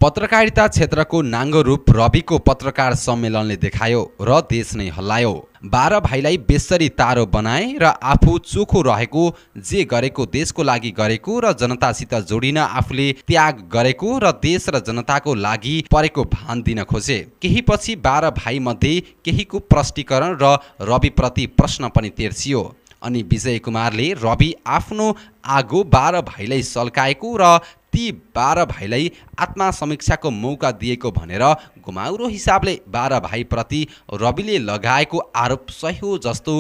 पत्रकारिता क्षेत्रको नाङ्गो रूप रविको पत्रकार सम्मेलनले देखायो र देश नै हल्लायो। 12 भाइलाई बेसरी तारो बनाए र आफू चोखो रहेको, जे गरेको देशको लागि गरेको र जनतासित जोडिन आफूले त्याग गरेको र देश र जनताको लागि परेको भान दिन खोजे। केही पछि 12 भाइ मध्ये केहीको प्रष्टीकरण र रविप्रति प्रश्न पनि तेर्सियो। अनि विजय कुमारले रवि आफ्नो आगो 12 भाइलाई सल्काएको र ती 12 भाइलाई आत्मसमीक्षाको मौका दिएको भनेर घुमाउरो हिसाबले 12 भाइप्रति रविले लगाएको आरोप सही हो जस्तो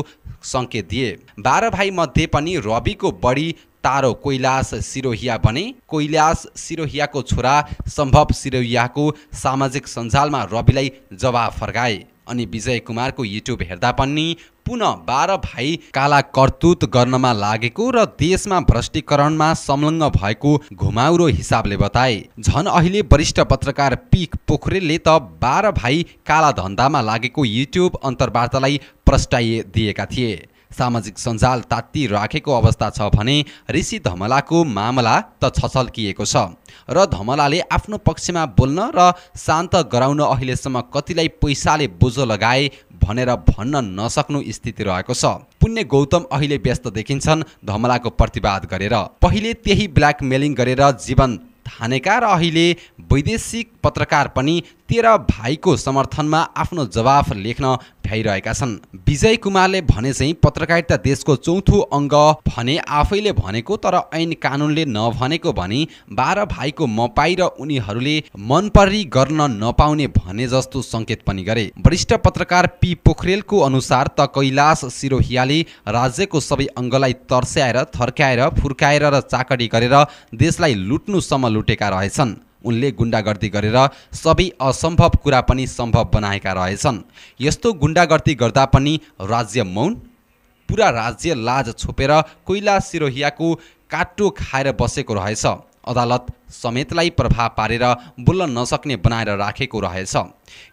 सङ्केत दिए। 12 भाइ मध्ये पनि रविको बढी तारो कैलाश सिरोहिया बने। कैलाश सिरोहियाको छोरा सम्भव सिरोहियाको सामाजिक सञ्जालमा रविलाई जवाफ फर्काए। अनि विजय कुमारको युट्युब हेर्दा पनि पुनः 12 भाइ काला करतुत गर्नमा लागेको र देशमा भ्रष्टीकरणमा संलग्न भएको घुमाउरो हिसाबले बताए। झन अहिले वरिष्ठ पत्रकार पी पोखरेलले त 12 भाइ काला धन्दामा लागेको युट्युब अन्तर्वार्तालाई प्रस्ताइदिएका थिए। सामाजिक सञ्जाल तात्ती राखेको अवस्था छ भने ऋषि धमलाको मामला त छचल्किएको छ र धमलाले आफ्नो पक्षमा बोल्न र शान्त गराउन अहिलेसम्म कतिलाई पैसाले बोझो लगाए भनेर भन्न नसक्नु स्थिति रहेको छ। पुण्य गौतम अहिले व्यस्त देखिन्छन् धमलाको प्रतिवाद गरेर। पहिले त्यही ब्ल्याकमेलिङ गरेर जीवन थानेका र अहिले वैदेशिक पत्रकार पनि 13 भाइको समर्थनमा आफ्नो जवाफ लेख्न भ्याइरहेका छन्। विजय कुमारले भने चाहिँ पत्रकारिता देशको चौथो अङ्ग भने आफैले भनेको तर ऐन कानुनले नभनेको भनी 12 भाइको मपाई र उनीहरूले मनपरी गर्न नपाउने भने जस्तो सङ्केत पनि गरे। वरिष्ठ पत्रकार पी पोखरेलको अनुसार त कैलाश सिरोहियाले राज्यको सबै अङ्गलाई तर्स्याएर थर्काएर फुर्काएर र चाकडी गरेर देशलाई लुट्नुसम्म लुटेका रहेछन्। उनले गुण्डागर्दी गरेर सबै असम्भव कुरा पनि सम्भव बनाएका रहेछन्। यस्तो गुण्डागर्दी गर्दा पनि राज्य मौन, पुरा राज्य लाज छोपेर कैलाश सिरोहियाको काटो खाएर बसेको रहेछ। अदालत समेतलाई प्रभाव पारेर बोल्न नसक्ने बनाएर राखेको रहेछ।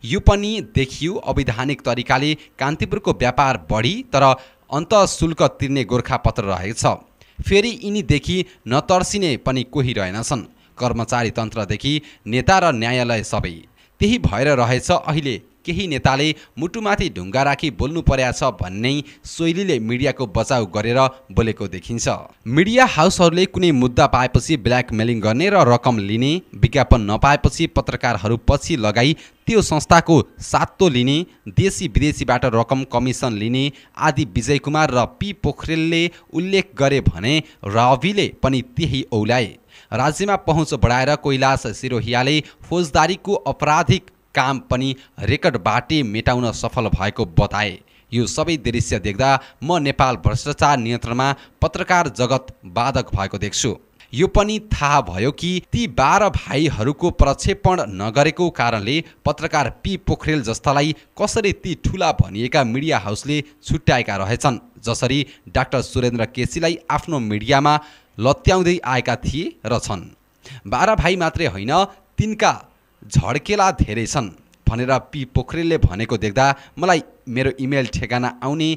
यो पनि देखियो अवैधानिक तरिकाले कान्तिपुरको व्यापार बढी तर अन्तःशुल्क तिर्ने गोरखापत्र रहेछ। फेरि यिनीदेखि नतर्सिने पनि कोही रहेनछन्। कर्मचारी तन्त्रदेखि नेता र न्यायालय सबै त्यही भएर रहेछ। अहिले केही नेताले मुटुमाथि ढुङ्गा राखी बोल्नु पर्या छ भन्ने शैलीले मिडियाको बचाउ गरेर बोलेको देखिन्छ। मिडिया हाउसहरूले कुनै मुद्दा पाएपछि ब्ल्याकमेलिङ गर्ने र रकम लिने, विज्ञापन नपाएपछि पत्रकारहरू पछि लगाई त्यो संस्थाको सातो लिने, देशी विदेशीबाट रकम कमिसन लिने आदि विजय कुमार र पी पोखरेलले उल्लेख गरे भने रविले पनि त्यही औलाए। राज्यमा पहुँच बढाएर कैलाश सिरोहियाले फौजदारीको आपराधिक काम पनि रेकर्डबाटै मेटाउन सफल भएको बताए। यो सबै दृश्य देख्दा म नेपाल भ्रष्टाचार नियन्त्रणमा पत्रकार जगत बाधक भएको देख्छु। यो पनि थाहा भयो कि ती 12 भाइहरूको प्रक्षेपण नगरेको कारणले पत्रकार पी पोखरेल जस्तालाई कसरी ती ठुला भनिएका मिडिया हाउसले छुट्याएका रहेछन्। जसरी डाक्टर सुरेन्द्र केसीलाई आफ्नो मिडियामा लत्याउँदै आएका थिए र छन्। 12 भाइ मात्रै होइन, तिनका झड्केला धेरै छन् भनेर पी पोखरेलले भनेको देख्दा मलाई मेरो इमेल ठेगाना आउने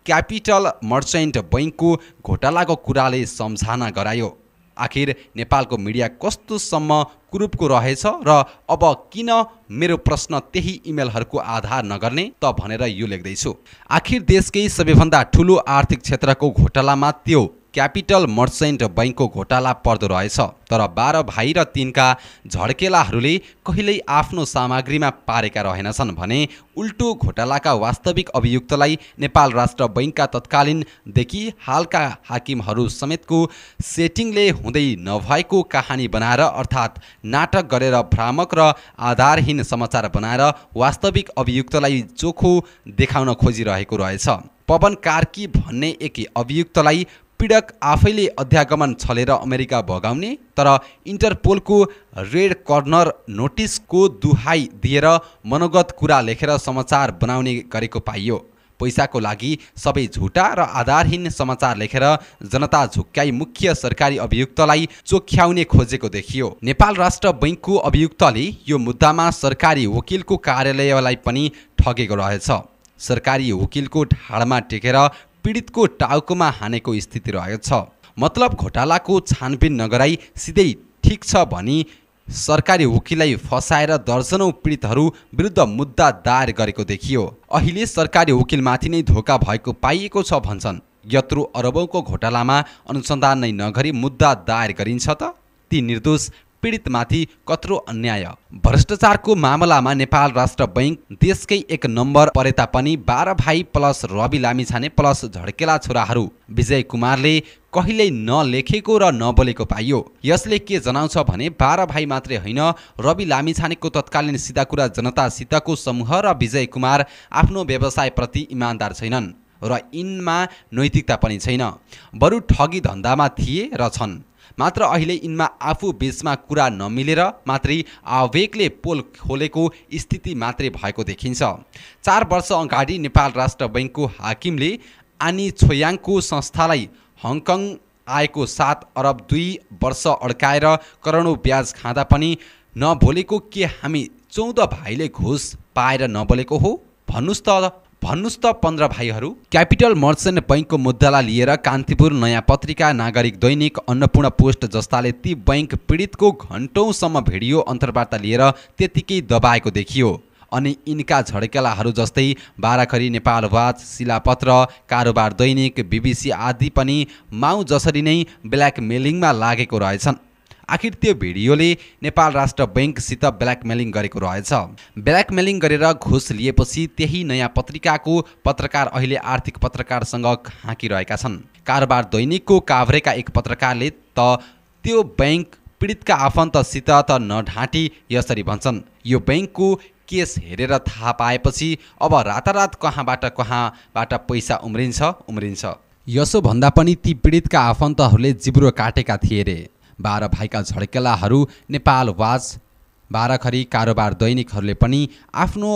क्यापिटल मर्चेन्ट बैङ्कको घोटालाको कुराले सम्झना गरायो। आखिर नेपालको मिडिया कस्तोसम्म कुरूपको रहेछ र अब किन मेरो प्रश्न त्यही इमेलहरूको आधार नगर्ने त भनेर यो लेख्दैछु। आखिर देशकै सबैभन्दा ठुलो आर्थिक क्षेत्रको घोटालामा त्यो क्यापिटल मर्चेन्ट बैङ्कको घोटाला पर्दो रहेछ। तर 12 भाइ र तिनका झड्केलाहरूले कहिल्यै आफ्नो सामग्रीमा पारेका रहेनछन् भने उल्टो घोटालाका वास्तविक अभियुक्तलाई नेपाल राष्ट्र बैङ्कका तत्कालीनदेखि हालका हाकिमहरू समेतको सेटिङले हुँदै नभएको कहानी बनाएर अर्थात् नाटक गरेर भ्रामक र आधारहीन समाचार बनाएर वास्तविक अभियुक्तलाई चोखो देखाउन खोजिरहेको रहेछ। पवन कार्की भन्ने एक अभियुक्तलाई पीडक आफैले अध्यागमन छलेर अमेरिका भगाउने तर इन्टरपोलको रेड कर्नर नोटिसको दुहाई दिएर मनोगत कुरा लेखेर समाचार बनाउने गरेको पाइयो। पैसाको लागि सबै झुटा र आधारहीन समाचार लेखेर जनता झुक्काई मुख्य सरकारी अभियुक्तलाई चोख्याउने खोजेको देखियो। नेपाल राष्ट्र बैङ्कको अभियुक्तले यो मुद्दामा सरकारी वकिलको कार्यालयलाई पनि ठगेको रहेछ। सरकारी वकिलको ढाडमा टेकेर पीडितको टाउकोमा हानेको स्थिति रहेको छ। मतलब घोटालाको छानबिन नगराई सिधै ठिक छ भनी सरकारी वकिललाई फसाएर दर्जनौं पीडितहरू विरुद्ध मुद्दा दायर गरेको देखियो। अहिले सरकारी वकिलमाथि नै धोका भएको पाइएको छ भन्छन्। यत्रो अरबौंको घोटालामा अनुसन्धान नै नगरी मुद्दा दायर गरिन्छ त? ती निर्दोष पीडितमाथि कत्रो अन्याय। भ्रष्टाचारको मामलामा नेपाल राष्ट्र बैंक देशकै एक नम्बर परे तापनि 12 भाइ प्लस रवि लामिछाने प्लस झड्केला छोराहरू विजय कुमारले कहिल्यै नलेखेको र नबोलेको पाइयो। यसले के जनाउँछ भने 12 भाइ मात्रै होइन, रवि लामिछानेको तत्कालीन सिधा कुरा जनतासितको समूह र विजय कुमार आफ्नो व्यवसायप्रति इमान्दार छैनन् र यिनमा नैतिकता पनि छैन, बरु ठगी धन्दामा थिए र छन्। मात्र अहिले यिनमा आफू बीचमा कुरा नमिलेर मात्रै आवेगले पोल खोलेको स्थिति मात्रै भएको देखिन्छ। 4 वर्ष अगाडि नेपाल राष्ट्र बैंकको हाकिमले आनी छोयाङको संस्थालाई हङकङ आएको 7 अरब 2 वर्ष अड्काएर करोडौं ब्याज खाँदा पनि नबोलेको के हामी 14 भाइले घुस पाएर नबोलेको हो? भन्नुस् त 15 भाइहरू। क्यापिटल मर्चेन्ट बैंकको मुद्दालाई लिएर कान्तिपुर, नयाँ पत्रिका, नागरिक दैनिक, अन्नपूर्ण पोस्ट जस्ताले ती बैंक पीडितको घण्टौंसम्म भिडियो अन्तर्वार्ता लिएर त्यतिकै दबाएको देखियो। अनि यिनका झड्केलाहरू जस्तै बाराखरी, नेपाल वाच, शिलापत्र, कारोबार दैनिक, बीबीसी आदि पनि माउ जसरी नै ब्ल्याकमेलिङमा लागेको रहेछन्। आखिर त्यो भिडियोले नेपाल राष्ट्र बैंकसित ब्ल्याकमेलिङ गरेको रहेछ। ब्ल्याकमेलिङ गरेर घुस लिएपछि त्यही नयाँ पत्रिकाको पत्रकार अहिले आर्थिक पत्रकारसँग हाँकिरहेका छन्। कारोबार दैनिकको काभ्रेका एक पत्रकारले त त्यो बैंक पीडितका आफन्तसित त नढाँटी यसरी भन्छन्, यो बैंकको केस हेरेर थाहा पाएपछि अब रातारात कहाँबाट पैसा उम्रिन्छ। यसो भन्दा पनि ती पीडितका आफन्तहरूले जिब्रो काटेका थिए रे। 12 भाइका झड्केलाहरू, नेपाल वाच, बाराखरी, कारोबार दैनिकहरूले पनि आफ्नो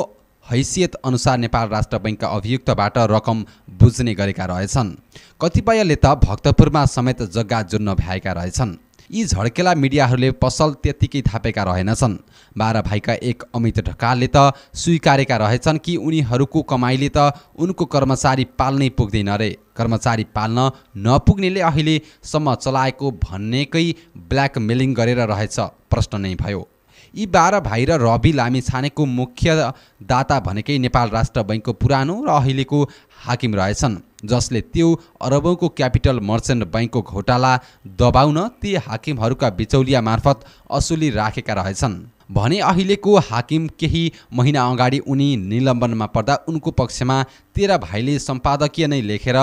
हैसियत अनुसार नेपाल राष्ट्र बैंकका अभियुक्तबाट रकम बुझ्ने गरेका रहेछन्। कतिपयले त भक्तपुरमा समेत जग्गा जुन्न भ्याएका रहेछन्। यी झड्केला मिडियाहरूले पसल त्यतिकै थापेका रहेनछन्। 12 भाइका एक अमित ढकालले त स्वीकारेका रहेछन् कि उनीहरूको कमाइले त उनको कर्मचारी पाल्नै पुग्दैन रे। कर्मचारी पाल्न नपुग्नेले अहिलेसम्म चलाएको भन्नेकै ब्ल्याकमेलिङ गरेर रहेछ। प्रश्न नै भयो। यी 12 भाइ र रवि लामिछानेको मुख्य दाता भनेकै नेपाल राष्ट्र बैंकको पुरानो र अहिलेको हाकिम रहेछन्, जसले त्यो अरबौंको क्यापिटल मर्चेन्ट बैंकको घोटाला दबाउन ती हाकिमहरूका बिचौलिया मार्फत असुली राखेका रहेछन् भने अहिलेको हाकिम केही महिना अगाडि उनी निलम्बनमा पर्दा उनको पक्षमा 13 भाइले सम्पादकीय नै लेखेर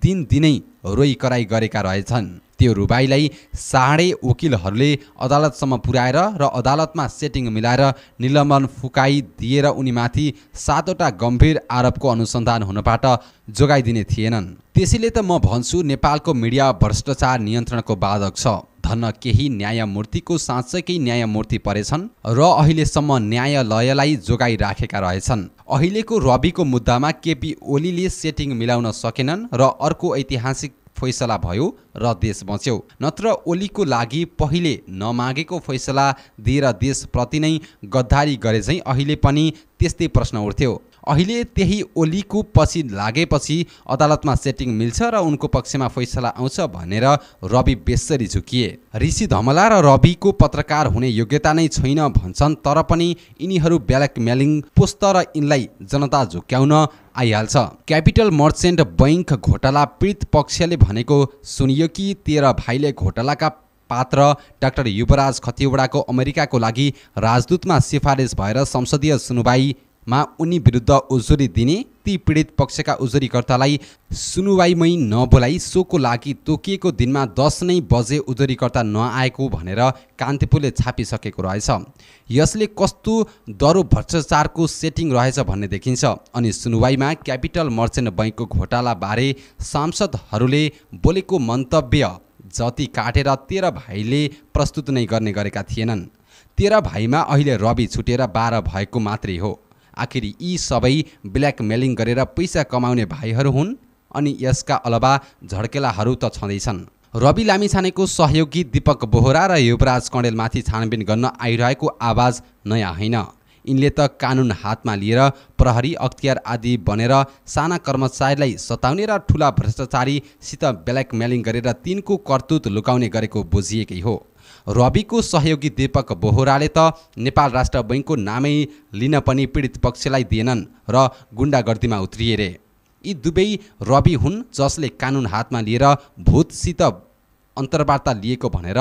दिनदिनै रोइ कराई गरेका रहेछन्। त्यो रुबाईलाई साढे वकिलहरूले अदालतसम्म पुर्याएर र अदालतमा सेटिङ मिलाएर निलम्बन फुकाइदिएर उनीमाथि 7वटा गम्भीर आरोपको अनुसन्धान हुनबाट जोगाइदिने थिएनन्। त्यसैले त म भन्छु नेपालको मिडिया भ्रष्टाचार नियन्त्रणको बाधक छ। धन्न केही न्यायमूर्तिको साँच्चैकै न्यायमूर्ति परेछन् र अहिलेसम्म न्यायालयलाई जोगाइराखेका रहेछन्। अहिलेको रविको मुद्दामा केपी ओलीले सेटिङ मिलाउन सकेनन् र अर्को ऐतिहासिक फैसला भयो र देश बच्यो। नत्र ओलीको लागि पहिले नमागेको फैसला दिएर देशप्रति नै गद्दारी गरे चाहिँ अहिले पनि त्यस्तै प्रश्न उठ्थ्यो। अहिले त्यही ओलीको पछि लागेपछि अदालतमा सेटिङ मिल्छ र उनको पक्षमा फैसला आउँछ भनेर रवि बेसरी झुकिए। ऋषि धमला र रविको पत्रकार हुने योग्यता नै छैन भन्छन्, तर पनि यिनीहरू ब्ल्याकमेलिङ पोस्ट र यिनलाई जनता झुक्याउन आइहाल्छ। क्यापिटल मर्चेन्ट बैंक घोटाला पीडित पक्षले भनेको सुनियो कि 13 भाइले घोटालाका पात्र डाक्टर युवराज खतिवडाको अमेरिकाको लागि राजदूतमा सिफारिस भएर संसदीय सुनुवाईमा उनी विरुद्ध उजुरी दिने, ती पीडित पक्षका उजुरीकर्तालाई सुनुवाईमै नबोलाई सोको लागि तोकिएको दिनमा 10 नै बजे उजुरीकर्ता नआएको भनेर कान्तिपुरले छापिसकेको रहेछ। यसले कस्तो दरो भ्रष्टाचारको सेटिङ रहेछ भन्ने देखिन्छ। अनि सुनुवाईमा क्यापिटल मर्चेन्ट बैंकको घोटाला बारे सांसदहरूले बोलेको मन्तव्य जति काटेर 13 भाइले प्रस्तुत नै गर्ने गरेका थिएनन्। 13 भाइमा अहिले रवि छुटेर 12 भएको मात्रै हो। आखिर यी सबै ब्ल्याकमेलिङ गरेर पैसा कमाउने भाइहरू हुन्। अनि यसका अलावा झड्केलाहरू त छँदैछन्। रवि लामिछानेको सहयोगी दीपक बोहरा र युवराज कँडेलमाथि छानबिन गर्न आइरहेको आवाज नयाँ होइन। यिनले त कानुन हातमा लिएर प्रहरी, अख्तियार आदि बनेर साना कर्मचारीलाई सताउने र ठुला भ्रष्टाचारीसित ब्ल्याकमेलिङ गरेर तिनको करतुत लुकाउने गरेको बुझिएकै हो। रविको सहयोगी दीपक बोहराले त नेपाल राष्ट्र बैंकको नामै लिन पनि पीडित पक्षलाई दिएनन् र गुण्डागर्दीमा उत्रिए रे। यी दुवै रवि हुन् जसले कानुन हातमा लिएर भूतसित अन्तर्वार्ता लिएको भनेर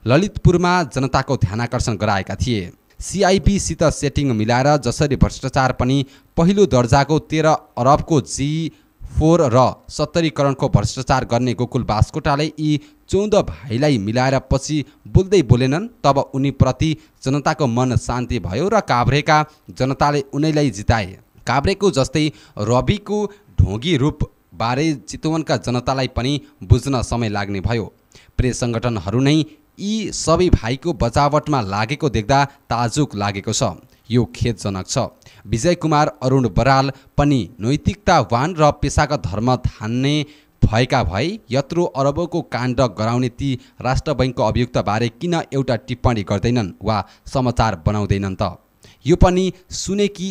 ललितपुरमा जनताको ध्यानाकर्षण गराएका थिए। सिआइबीसित सेटिङ मिलाएर जसरी भ्रष्टाचार पनि पहिलो दर्जाको 13 अरबको G4 र 70 करोडको भ्रष्टाचार गर्ने गोकुल बास्कोटाले यी 14 भाइलाई मिलाएर पछि बोल्दै बोलेनन् तब उनीप्रति जनताको मन शान्ति भयो र काभ्रेका जनताले उनैलाई जिताए। काभ्रेको जस्तै रविको ढोगी रूप बारे चितवनका जनतालाई पनि बुझ्न समय लाग्ने भयो। प्रेस सङ्गठनहरू नै यी सबै भाइको बचावटमा लागेको देख्दा ताजुब लागेको छ। यो खेदजनक छ। विजय कुमार अरुण बराल पनि नैतिकतावान र पेशागत धर्म थान्ने भएका भए यत्रो अरबको काण्ड गराउने ती राष्ट्र बैंकको अभियुक्तबारे किन एउटा टिप्पणी गर्दैनन् वा समाचार बनाउँदैनन् त? यो पनि सुने कि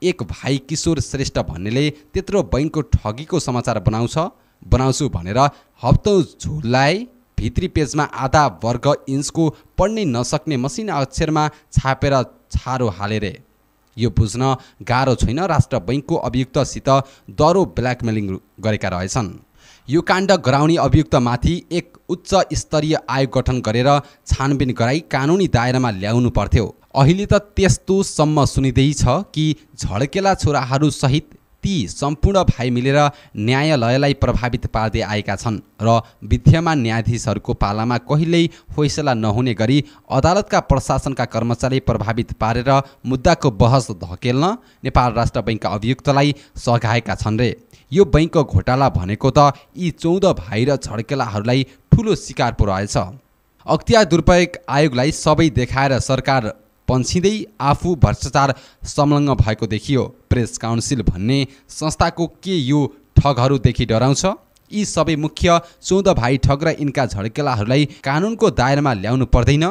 एक भाइ किशोर श्रेष्ठ भन्नेले त्यत्रो बैंकको ठगीको समाचार बनाउँछु भनेर हप्तौँ झुलाए। भित्री पेजमा आधा वर्ग इन्चको पढ्नै नसक्ने मसिना अक्षरमा छापेर छारो हाले रे। यो बुझ्न गाह्रो छैन राष्ट्र बैंकको अभियुक्तसित दरो ब्ल्याकमेलिङ गरेका रहेछन्। यो काण्ड गराउने अभियुक्तमाथि एक उच्च स्तरीय आयोग गठन गरेर छानबिन गराई कानुनी दायरामा ल्याउनु पर्थ्यो। अहिले त त्यस्तो सम्म सुनिँदैछ कि झड्केला छोराहरू सहित ती सम्पूर्ण भाइ मिलेर न्यायालयलाई प्रभावित पार्दै आएका छन् र विद्यमान न्यायाधीशहरूको पालामा कहिल्यै फैसला नहुने गरी अदालतका प्रशासनका कर्मचारी प्रभावित पारेर मुद्दाको बहस धकेल्न नेपाल राष्ट्र बैंकका अभियुक्तलाई सघाएका छन् रे। यो बैंकको घोटाला भनेको त यी 14 भाइ र झड्केलाहरूलाई ठुलो शिकार पो रहेछ। अख्तियार दुरुपयोग आयोगलाई सबै देखाएर सरकार पन्छिँदै आफू भ्रष्टाचार संलग्न भएको देखियो। प्रेस काउन्सिल भन्ने संस्थाको के यो ठगहरूदेखि डराउँछ? यी सबै मुख्य 14 भाइ ठग र यिनका झड्केलाहरूलाई कानुनको दायरामा ल्याउनु पर्दैन?